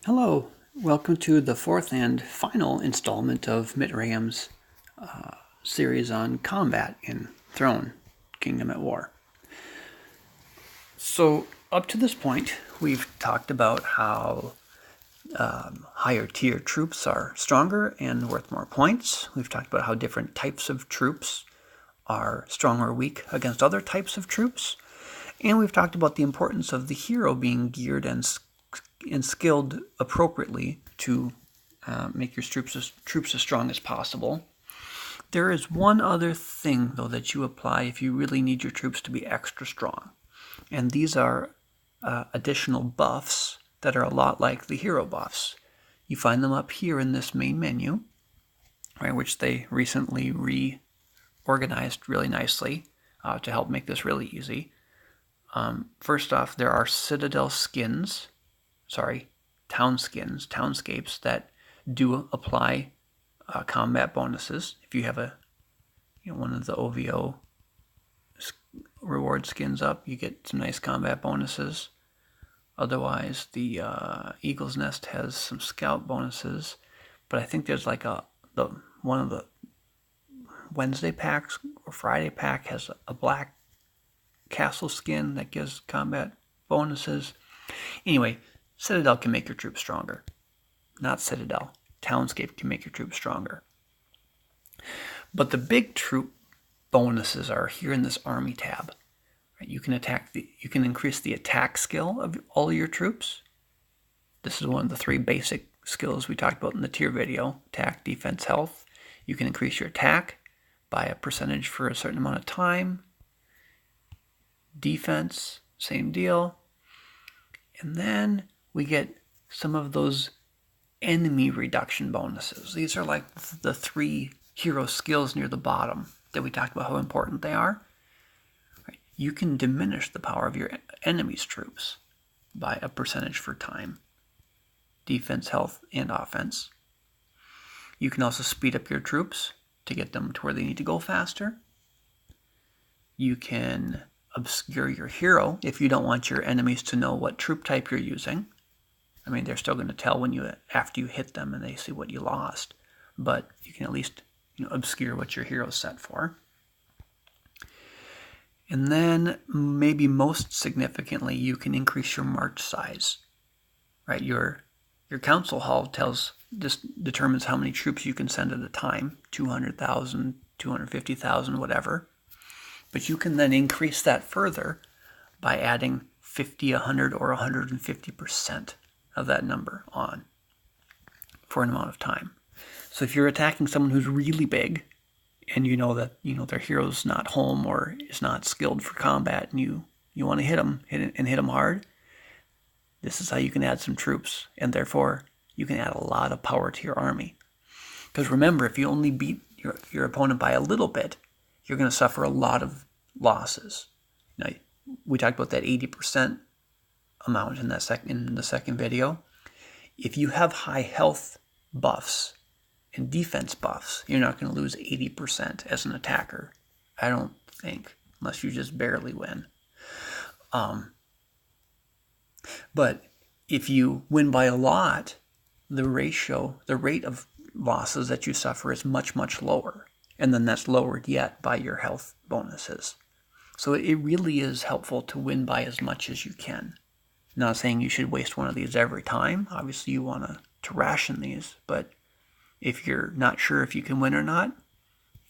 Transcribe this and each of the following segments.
Hello, welcome to the fourth and final installment of Mitt Raham's series on combat in Throne, Kingdom at War. So up to this point, we've talked about how higher tier troops are stronger and worth more points. We've talked about how different types of troops are strong or weak against other types of troops. And we've talked about the importance of the hero being geared and skilled appropriately to make your troops as strong as possible. There is one other thing, though, that you apply if you really need your troops to be extra strong. And these are additional buffs that are a lot like the hero buffs. You find them up here in this main menu, right, which they recently reorganized really nicely to help make this really easy. First off, there are townscapes that do apply combat bonuses. If you have one of the OVO reward skins up, you get some nice combat bonuses. Otherwise, the Eagle's Nest has some scout bonuses, but I think there's like one of the Wednesday packs or Friday pack has a black castle skin that gives combat bonuses. Anyway, Citadel can make your troops stronger. Not Citadel. Townscape can make your troops stronger. But the big troop bonuses are here in this Army tab. Right? You can increase the attack skill of all of your troops. This is one of the three basic skills we talked about in the tier video: attack, defense, health. You can increase your attack by a percentage for a certain amount of time. Defense, same deal. And then we get some of those enemy reduction bonuses. These are like the three hero skills near the bottom that we talked about how important they are. Right? You can diminish the power of your enemy's troops by a percentage for time, defense, health, and offense. You can also speed up your troops to get them to where they need to go faster. You can obscure your hero if you don't want your enemies to know what troop type you're using. I mean, they're still going to tell after you hit them and they see what you lost, but you can at least obscure what your hero's set for. And then maybe most significantly, you can increase your march size. Right, your council hall determines how many troops you can send at a time, 200,000, 250,000, whatever. But you can then increase that further by adding 50, 100, or 150% of that number on for an amount of time. So if you're attacking someone who's really big and you know that their hero's not home or is not skilled for combat and you want to hit them hard, this is how you can add some troops, and therefore you can add a lot of power to your army. Because remember, if you only beat your opponent by a little bit, you're going to suffer a lot of losses. Now, we talked about that 80% amount in the second video. If you have high health buffs and defense buffs, you're not going to lose 80% as an attacker. I don't think, unless you just barely win. But if you win by a lot, the rate of losses that you suffer is much, much lower. And then that's lowered yet by your health bonuses. So it really is helpful to win by as much as you can. Not saying you should waste one of these every time. Obviously, you want to ration these. But if you're not sure if you can win or not,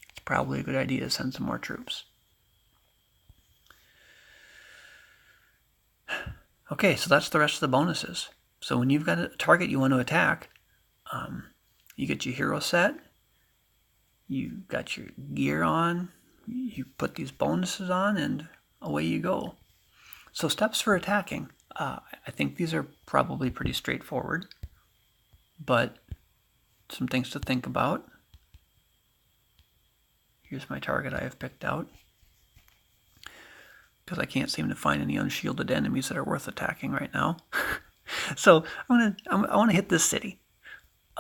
it's probably a good idea to send some more troops. Okay, so that's the rest of the bonuses. So when you've got a target you want to attack, you get your hero set, you got your gear on, you put these bonuses on, and away you go. So steps for attacking. I think these are probably pretty straightforward, but some things to think about. Here's my target I have picked out, because I can't seem to find any unshielded enemies that are worth attacking right now. So I want to hit this city.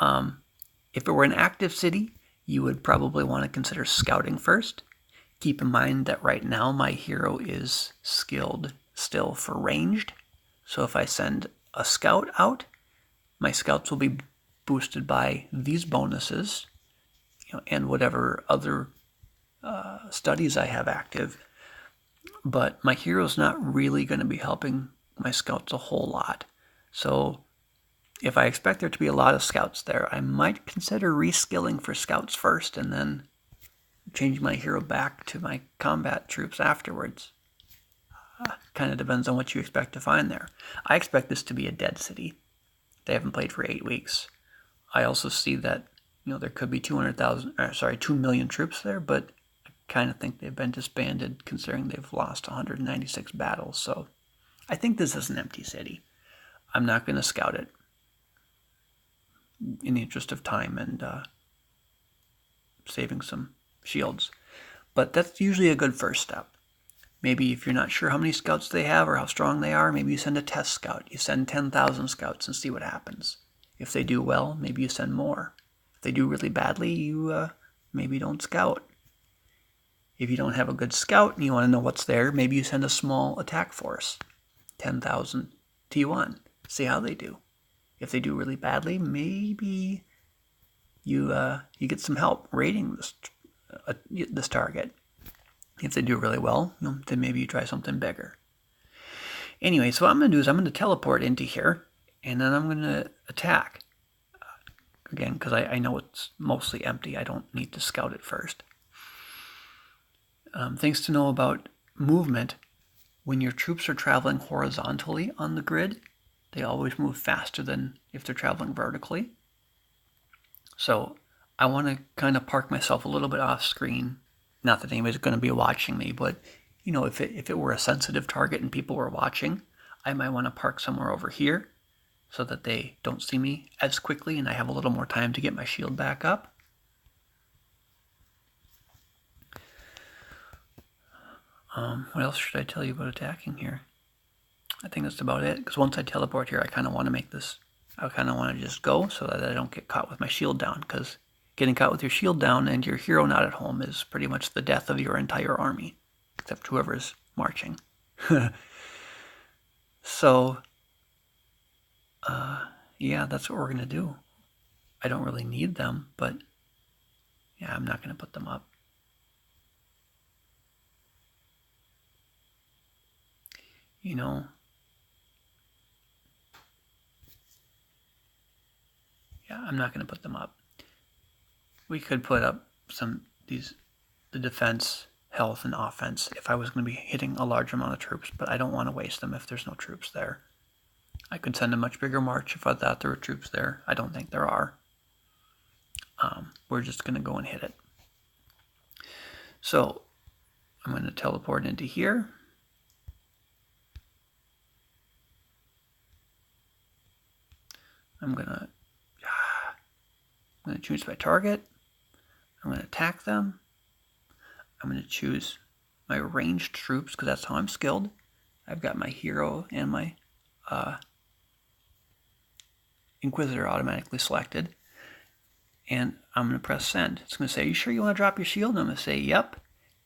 If it were an active city, you would probably want to consider scouting first. Keep in mind that right now my hero is skilled still for ranged. So if I send a scout out, my scouts will be boosted by these bonuses, and whatever other studies I have active. But my hero's not really going to be helping my scouts a whole lot. So if I expect there to be a lot of scouts there, I might consider reskilling for scouts first and then change my hero back to my combat troops afterwards. Kind of depends on what you expect to find there. I expect this to be a dead city. They haven't played for 8 weeks. I also see that there could be 2 million troops there, but I kind of think they've been disbanded considering they've lost 196 battles. So I think this is an empty city. I'm not going to scout it in the interest of time and saving some shields. But that's usually a good first step. Maybe if you're not sure how many scouts they have or how strong they are, maybe you send a test scout. You send 10,000 scouts and see what happens. If they do well, maybe you send more. If they do really badly, you maybe don't scout. If you don't have a good scout and you want to know what's there, maybe you send a small attack force, 10,000 T1. See how they do. If they do really badly, maybe you get some help raiding this target. If they do really well, then maybe you try something bigger. Anyway, so what I'm going to do is I'm going to teleport into here, and then I'm going to attack. Again, because I know it's mostly empty. I don't need to scout it first. Things to know about movement. When your troops are traveling horizontally on the grid, they always move faster than if they're traveling vertically. So I want to kind of park myself a little bit off screen. Not that anybody's going to be watching me, but if it were a sensitive target and people were watching, I might want to park somewhere over here so that they don't see me as quickly and I have a little more time to get my shield back up. What else should I tell you about attacking here? I think that's about it, because once I teleport here, I kind of want to just go so that I don't get caught with my shield down, because getting caught with your shield down and your hero not at home is pretty much the death of your entire army, except whoever's marching. So, yeah, that's what we're going to do. I don't really need them, but yeah, I'm not going to put them up. Yeah, I'm not going to put them up. We could put up the defense, health, and offense if I was going to be hitting a large amount of troops, but I don't want to waste them if there's no troops there. I could send a much bigger march if I thought there were troops there. I don't think there are. We're just going to go and hit it. So I'm going to teleport into here. I'm going to choose my target. I'm going to attack them. I'm going to choose my ranged troops because that's how I'm skilled. I've got my hero and my Inquisitor automatically selected. And I'm going to press send. It's going to say, "Are you sure you want to drop your shield?" And I'm going to say, "Yep."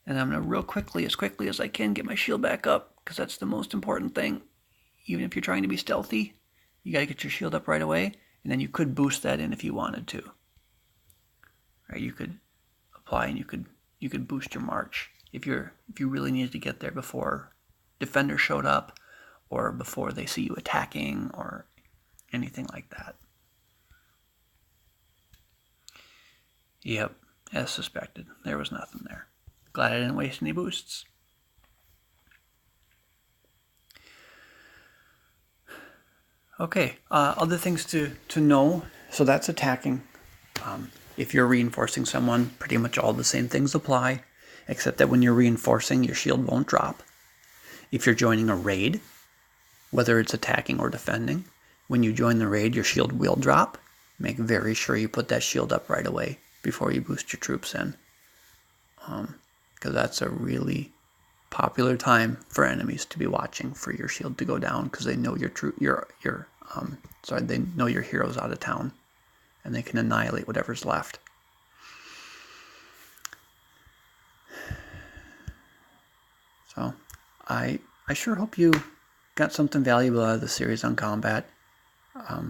And I'm going to real quickly as I can, get my shield back up, because that's the most important thing. Even if you're trying to be stealthy, you got to get your shield up right away. And then you could boost that in if you wanted to. Right? You could apply and you could boost your march if you really needed to get there before defenders showed up or before they see you attacking or anything like that. Yep, as suspected. There was nothing there. Glad I didn't waste any boosts. Okay, other things to know. So that's attacking. If you're reinforcing someone, pretty much all the same things apply, except that when you're reinforcing, your shield won't drop. If you're joining a raid, whether it's attacking or defending, when you join the raid, your shield will drop. Make very sure you put that shield up right away before you boost your troops in, because that's a really popular time for enemies to be watching for your shield to go down, because they know they know your hero's out of town, and they can annihilate whatever's left. So I sure hope you got something valuable out of the series on combat.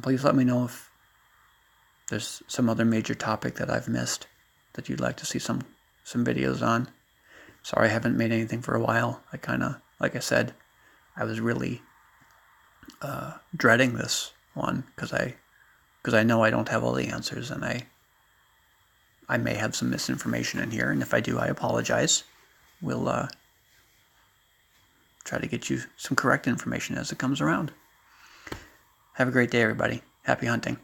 Please let me know if there's some other major topic that I've missed that you'd like to see some videos on. Sorry I haven't made anything for a while. I kind of, like I said, I was really dreading this one because I know I don't have all the answers, and I may have some misinformation in here, and if I do, I apologize. We'll try to get you some correct information as it comes around. Have a great day, everybody. Happy hunting.